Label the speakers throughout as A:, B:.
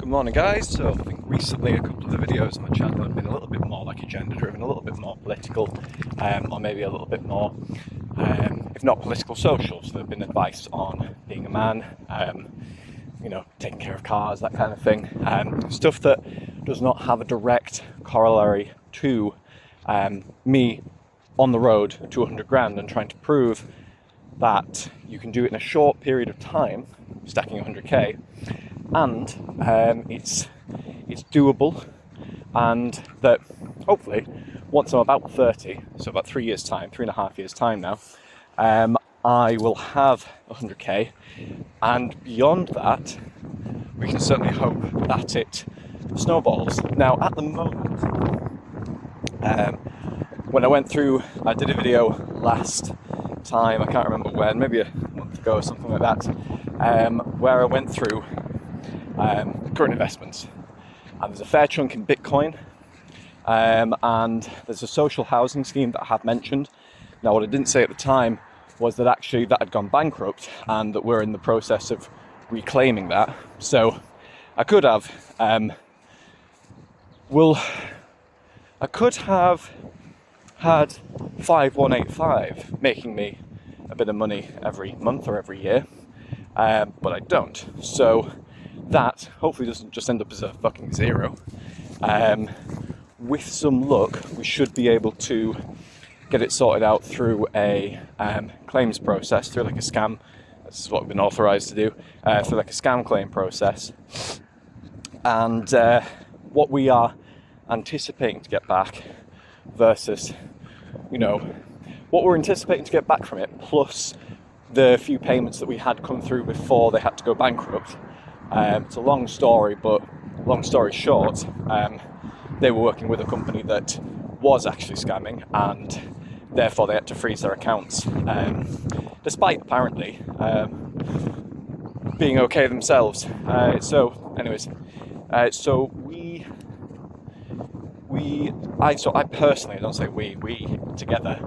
A: Good morning guys. So I think recently a couple of the videos on my channel have been a little bit more like agenda driven, a little bit more political, or maybe a little bit more, if not political, social. So there've been advice on being a man, taking care of cars, that kind of thing. Stuff that does not have a direct corollary to me on the road to 100 grand and trying to prove that you can do it in a short period of time, stacking 100k, and it's doable, and that hopefully once I'm about 30, so about 3.5 years time now, I will have 100k, and beyond that we can certainly hope that it snowballs. Now at the moment, when I did a video last time, I can't remember when, maybe a month ago or something like that, where I went through current investments, and there's a fair chunk in Bitcoin, and there's a social housing scheme that I have mentioned. Now what I didn't say at the time was that actually that had gone bankrupt and that we're in the process of reclaiming that. So I could have had 5185 making me a bit of money every month or every year, but I don't. So that hopefully doesn't just end up as a fucking zero. With some luck, we should be able to get it sorted out through a claims process, through like a scam. That's what we've been authorised to do, through like a scam claim process. And what we are anticipating to get back versus, what we're anticipating to get back from it, plus the few payments that we had come through before they had to go bankrupt. It's a long story, but long story short, they were working with a company that was actually scamming, and therefore they had to freeze their accounts, despite apparently being okay themselves. So I personally, I don't say we together,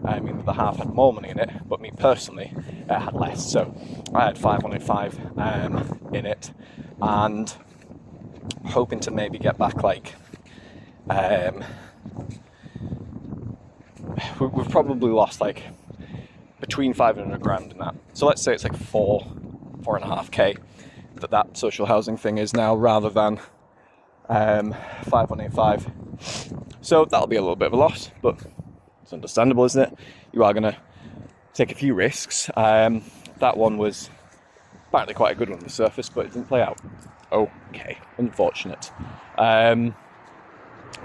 A: the half had more money in it, but me personally had less. So I had 505 in it, and hoping to maybe get back like we've probably lost like between 500 grand and that. So let's say it's like 4.5k that social housing thing is now, rather than 5185. So that'll be a little bit of a loss, but it's understandable, isn't it? You are going to take a few risks. That one was apparently quite a good one on the surface, but it didn't play out. Okay, unfortunate. I've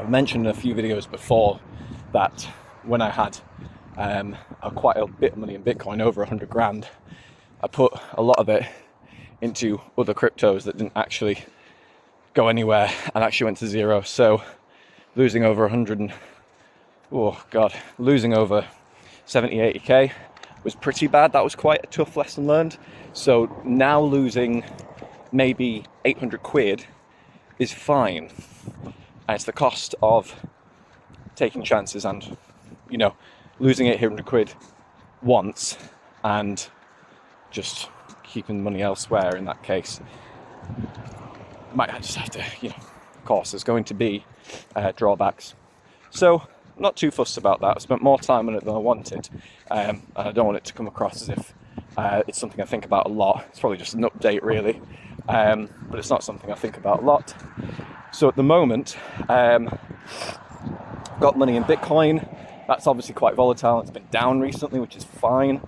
A: mentioned in a few videos before that when I had quite a bit of money in Bitcoin, over 100 grand, I put a lot of it into other cryptos that didn't actually go anywhere and actually went to zero. So losing over 70, 80k was pretty bad. That was quite a tough lesson learned. So now losing maybe 800 quid is fine. And it's the cost of taking chances and, losing 800 quid once and just keeping money elsewhere in that case. Might just have to, of course, there's going to be drawbacks. So, not too fussed about that. I spent more time on it than I wanted, and I don't want it to come across as if it's something I think about a lot. It's probably just an update, really, but it's not something I think about a lot. So at the moment, I've got money in Bitcoin. That's obviously quite volatile. It's been down recently, which is fine.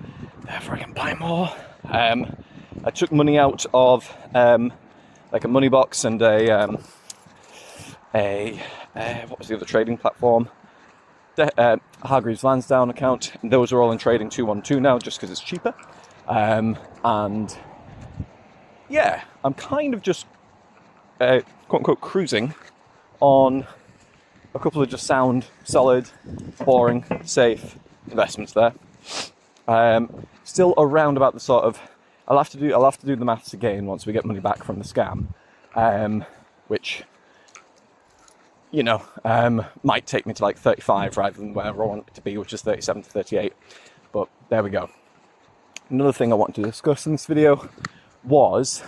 A: Therefore, I can buy more. I took money out of like a money box and what was the other trading platform? Hargreaves Lansdown account. And those are all in trading 212 now, just because it's cheaper. And yeah, I'm kind of just quote unquote cruising on a couple of just sound, solid, boring, safe investments there. Still around about the sort of, I'll have to do the maths again once we get money back from the scam, which might take me to like 35 rather than where I want it to be, which is 37 to 38. But there we go. Another thing I wanted to discuss in this video was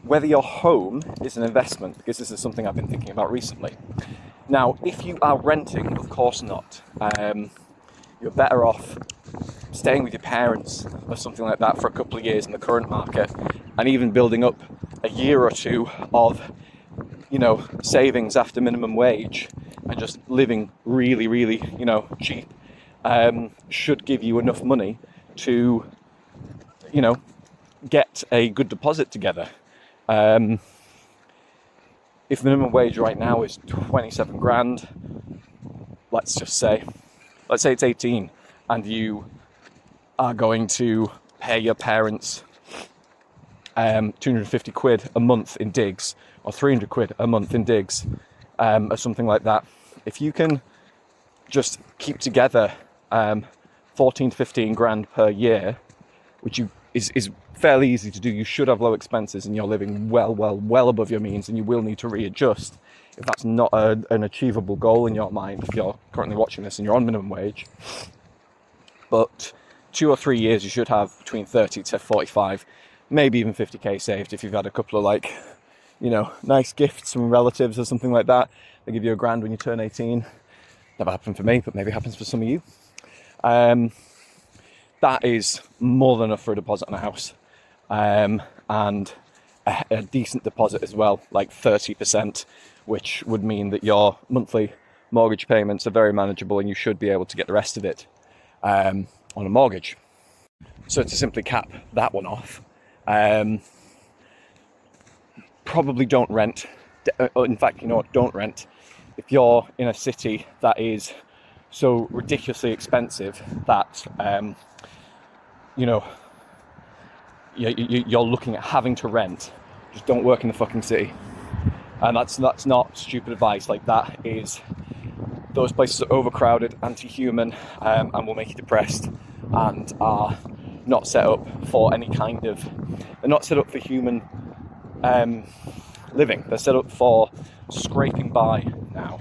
A: whether your home is an investment, because this is something I've been thinking about recently. Now, if you are renting, of course not. You're better off staying with your parents or something like that for a couple of years in the current market, and even building up a year or two of, savings after minimum wage, and just living really, really, cheap, should give you enough money to, get a good deposit together. If minimum wage right now is 27 grand, let's say it's 18, and you are going to pay your parents 250 quid a month in digs, or 300 quid a month in digs, or something like that. If you can just keep together 14 to 15 grand per year, which is fairly easy to do. You should have low expenses and you're living well above your means, and you will need to readjust if that's not an achievable goal in your mind if you're currently watching this and you're on minimum wage. But 2 or 3 years you should have between 30 to 45, maybe even 50k saved if you've had a couple of nice gifts from relatives or something like that. They give you £1,000 when you turn 18. Never happened for me, but maybe happens for some of you. That is more than enough for a deposit on a house, and a decent deposit as well, like 30%, which would mean that your monthly mortgage payments are very manageable, and you should be able to get the rest of it on a mortgage. So to simply cap that one off, probably don't rent. In fact, don't rent. If you're in a city that is so ridiculously expensive that you're looking at having to rent, just don't work in the fucking city. And that's not stupid advice. Like, that is, those places are overcrowded, anti-human, and will make you depressed, and are not set up for any kind of, they're not set up for human living. They're set up for scraping by now.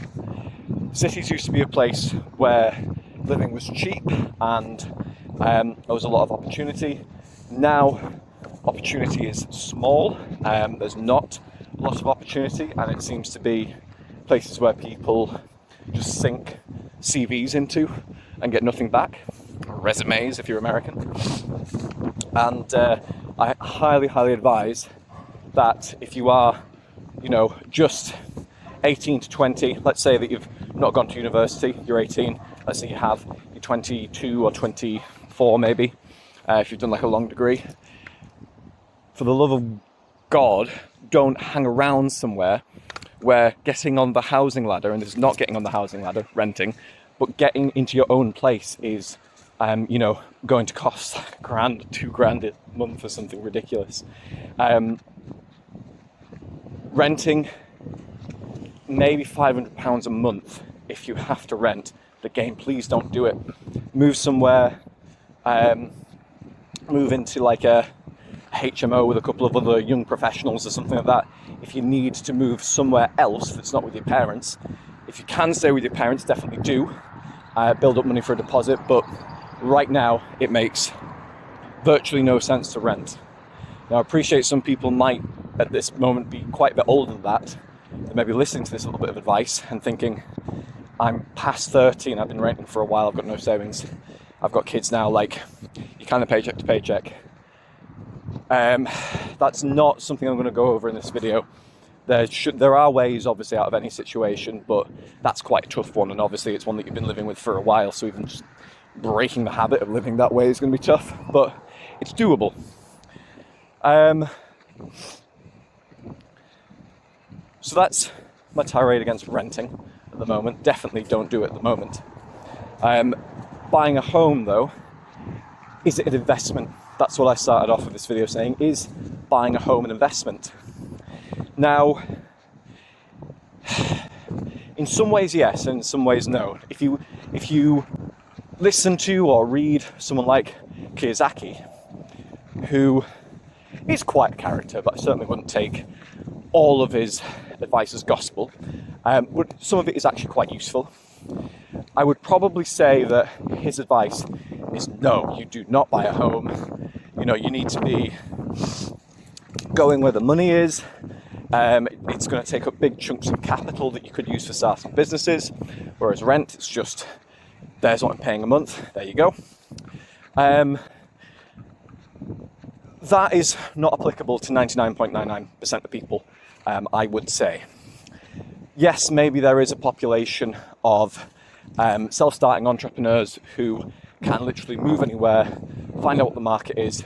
A: Cities used to be a place where living was cheap and there was a lot of opportunity. Now opportunity is small, there's not a lot of opportunity, and it seems to be places where people just sink CVs into and get nothing back, resumes if you're American. And I highly advise that if you are, just 18 to 20, let's say that you've not gone to university, you're 18, let's say you have, you're 22 or 24 maybe, if you've done like a long degree. For the love of God, don't hang around somewhere where getting on the housing ladder, and it's not getting on the housing ladder, renting, but getting into your own place is, going to cost £1,000, £2,000 a month or something ridiculous. Renting, maybe £500 a month if you have to rent. But again, please don't do it. Move somewhere, move into like a HMO with a couple of other young professionals or something like that. If you need to move somewhere else that's not with your parents, if you can stay with your parents, definitely do. Build up money for a deposit, but right now it makes virtually no sense to rent. Now, I appreciate some people might at this moment be quite a bit older than that. They may be listening to this little bit of advice and thinking, I'm past 30 and I've been renting for a while, I've got no savings, I've got kids now, like, you're kind of paycheck to paycheck. That's not something I'm going to go over in this video. There are ways, obviously, out of any situation, but that's quite a tough one, and obviously it's one that you've been living with for a while, so even just breaking the habit of living that way is going to be tough, but it's doable. So that's my tirade against renting at the moment. Definitely don't do it at the moment. Buying a home, though, is it an investment? That's what I started off with this video saying. Is buying a home an investment? Now, in some ways yes, and in some ways no. If you listen to or read someone like Kiyosaki, who is quite a character, but I certainly wouldn't take all of his advice as gospel, some of it is actually quite useful. I would probably say that his advice is no, you do not buy a home. You need to be going where the money is. It's going to take up big chunks of capital that you could use for starting businesses, whereas rent, it's just, there's what I'm paying a month, there you go. That is not applicable to 99.99% of people, I would say. Yes, maybe there is a population of self-starting entrepreneurs who can literally move anywhere, find out what the market is,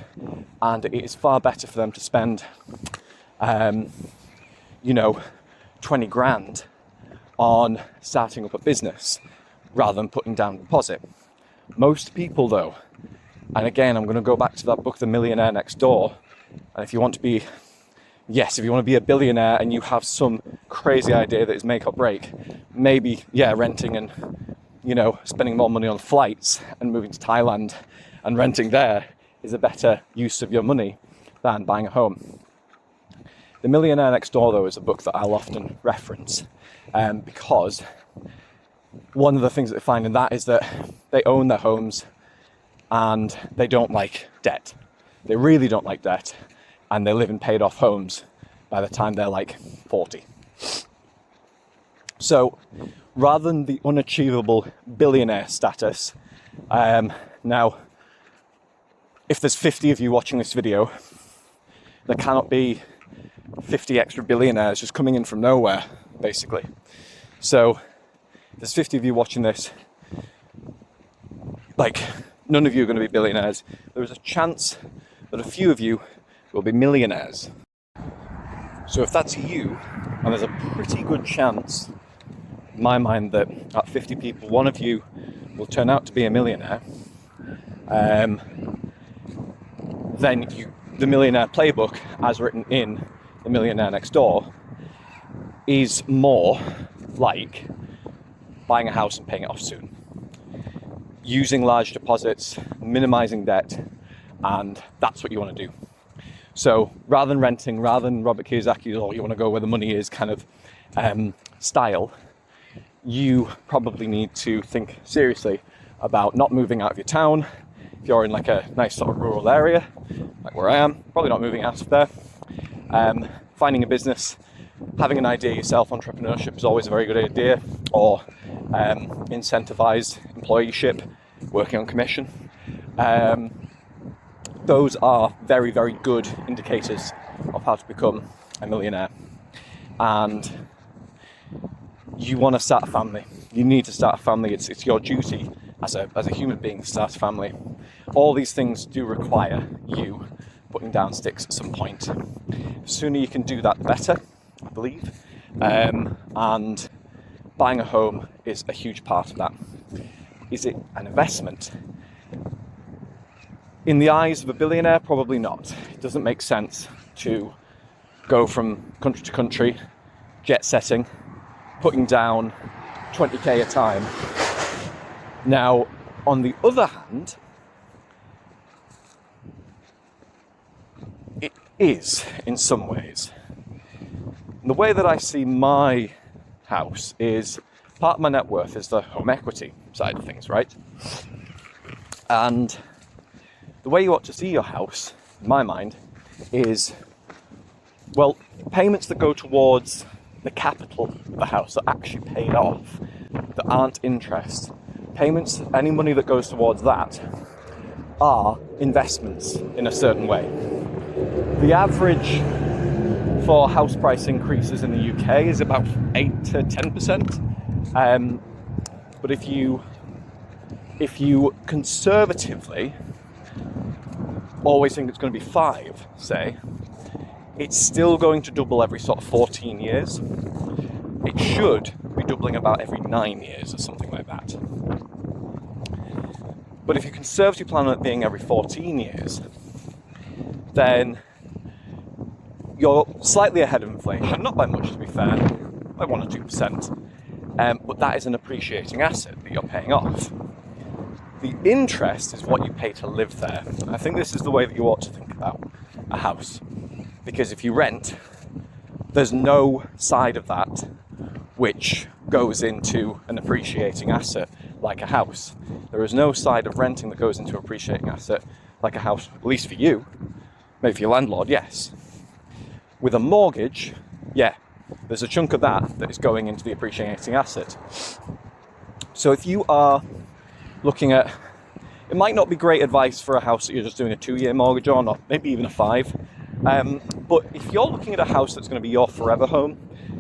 A: and it is far better for them to spend, 20 grand on starting up a business rather than putting down a deposit. Most people though, and again, I'm going to go back to that book, The Millionaire Next Door, and if you want to be a billionaire and you have some crazy idea that is make or break, maybe, renting and, spending more money on flights and moving to Thailand and renting there is a better use of your money than buying a home. The Millionaire Next Door, though, is a book that I'll often reference because one of the things that they find in that is that they own their homes and they don't like debt. They really don't like debt, and they live in paid off homes by the time they're like 40. So rather than the unachievable billionaire status, now if there's 50 of you watching this video, there cannot be 50 extra billionaires just coming in from nowhere, basically. So if there's 50 of you watching this, none of you are going to be billionaires. There is a chance that a few of you will be millionaires. So if that's you, and there's a pretty good chance, in my mind, that at 50 people, one of you will turn out to be a millionaire, then the Millionaire Playbook, as written in The Millionaire Next Door, is more like buying a house and paying it off soon. Using large deposits, minimizing debt, and that's what you want to do. So rather than renting, rather than Robert Kiyosaki's "or you want to go where the money is" kind of style, you probably need to think seriously about not moving out of your town. If you're in like a nice sort of rural area, like where I am, probably not moving out of there. Finding a business, having an idea yourself. Entrepreneurship is always a very good idea, or incentivized employeeship, working on commission. Those are very, very good indicators of how to become a millionaire. And you want to start a family. You need to start a family. It's your duty as a human being to start a family. All these things do require you putting down sticks at some point. The sooner you can do that, the better, I believe. And buying a home is a huge part of that. Is it an investment? In the eyes of a billionaire, probably not. It doesn't make sense to go from country to country, jet setting, putting down 20k a time. Now, on the other hand, it is in some ways. And the way that I see my house is part of my net worth is the home equity side of things, right? And the way you ought to see your house, in my mind, is, well, payments that go towards the capital of the house that actually paid off, that aren't interest. Payments, any money that goes towards that, are investments in a certain way. The average for house price increases in the UK is about 8 to 10%. But if you conservatively always think it's going to be 5, say, it's still going to double every sort of 14 years. It should be doubling about every 9 years or something like that. But if you conservatively plan on it being every 14 years, then you're slightly ahead of inflation, not by much to be fair, by 1 or 2%, but that is an appreciating asset that you're paying off. The interest is what you pay to live there. And I think this is the way that you ought to think about a house. Because if you rent, there's no side of that which goes into an appreciating asset like a house. There is no side of renting that goes into an appreciating asset like a house, at least for you. Maybe for your landlord, yes. With a mortgage, yeah, there's a chunk of that is going into the appreciating asset. So if you are looking at, it might not be great advice for a house that you're just doing a 2-year mortgage on, or maybe even a 5. But if you're looking at a house that's going to be your forever home,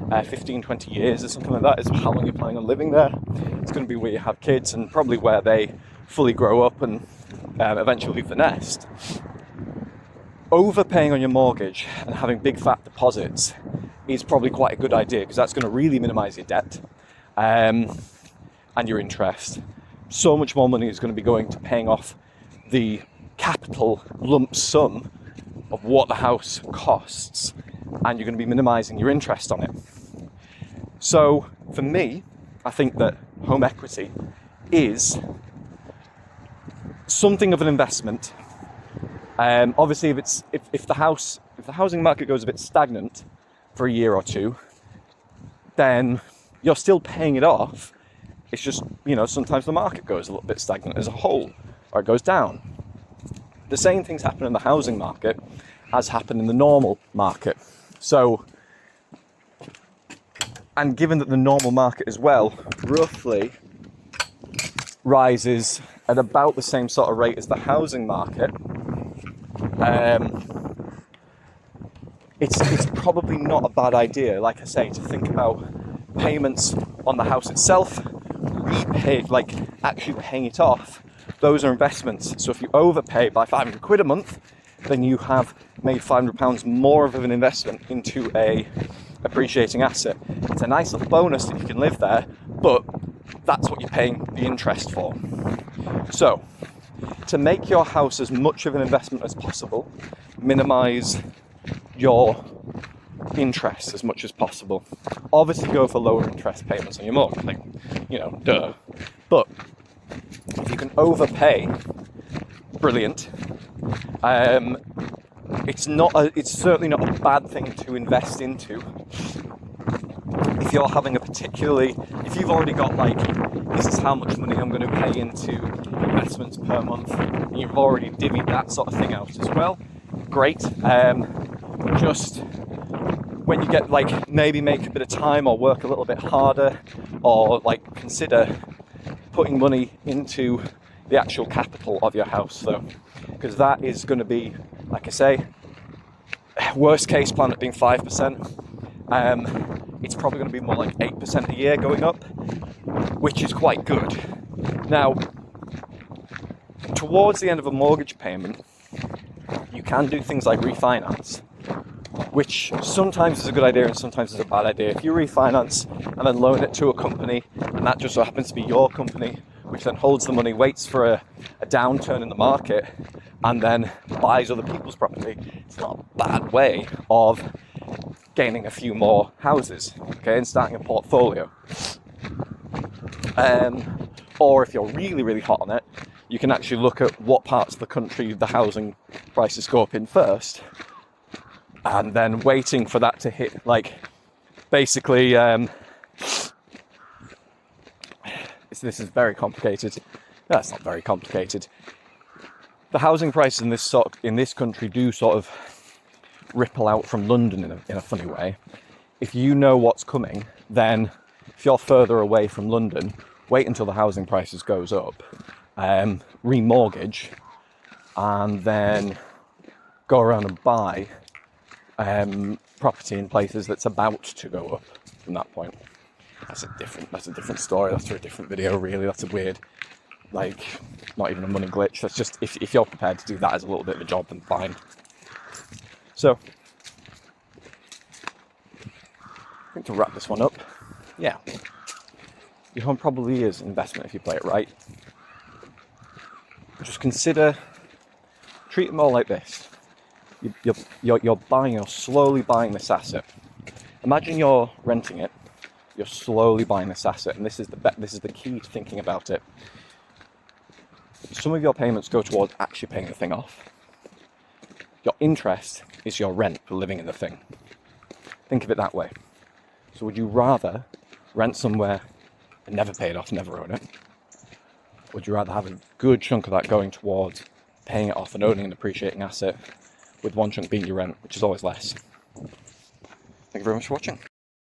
A: 15, 20 years or something like that is how long you're planning on living there. It's going to be where you have kids and probably where they fully grow up and eventually leave the nest. Overpaying on your mortgage and having big fat deposits is probably quite a good idea, because that's going to really minimize your debt and your interest. So much more money is going to be going to paying off the capital lump sum of what the house costs, and you're going to be minimizing your interest on it. So for me, I think that home equity is something of an investment. Obviously, if the housing market goes a bit stagnant for a year or two, then you're still paying it off. It's just, sometimes the market goes a little bit stagnant as a whole, or it goes down. The same things happen in the housing market as happen in the normal market. So, and given that the normal market as well roughly rises at about the same sort of rate as the housing market, it's probably not a bad idea, like I say, to think about payments on the house itself, actually paying it off. Those are investments. So if you overpay by £500 a month, then you have made £500 more of an investment into a appreciating asset. It's a nice little bonus that you can live there, but that's what you're paying the interest for. So, to make your house as much of an investment as possible, minimize your interest as much as possible. Obviously go for lower interest payments on your mortgage, duh. But if you can overpay, brilliant. It's certainly not a bad thing to invest into. If you're having if you've already got this is how much money I'm going to pay into investments per month, and you've already divvied that sort of thing out as well, great. Just when you get maybe make a bit of time or work a little bit harder, or consider putting money into the actual capital of your house, though, because that is going to be, like I say, worst case plan at being 5%. It's probably going to be more like 8% a year going up, which is quite good. Now, towards the end of a mortgage payment, you can do things like refinance, which sometimes is a good idea and sometimes is a bad idea. If you refinance and then loan it to a company, and that just so happens to be your company, which then holds the money, waits for a downturn in the market, and then buys other people's property, it's not a bad way of gaining a few more houses, okay, and starting a portfolio. Or if you're really, really hot on it, you can actually look at what parts of the country the housing prices go up in first, and then waiting for that to hit, basically, this is very complicated. That's not very complicated. The housing prices in this country do sort of ripple out from London in a funny way. If you know what's coming, then if you're further away from London, wait until the housing prices goes up, remortgage, and then go around and buy property in places that's about to go up from that point. That's a different story. That's for a different video, really. That's a weird, not even a money glitch. That's just, if you're prepared to do that as a little bit of a job, then fine. So, I think to wrap this one up, yeah, your home probably is an investment if you play it right. Just treat it more like this. You're slowly buying this asset. Imagine you're renting it. You're slowly buying this asset, and this is the key to thinking about it. Some of your payments go towards actually paying the thing off. Your interest is your rent for living in the thing. Think of it that way. So would you rather rent somewhere and never pay it off, never own it? Would you rather have a good chunk of that going towards paying it off and owning an appreciating asset, with one chunk being your rent, which is always less? Thank you very much for watching.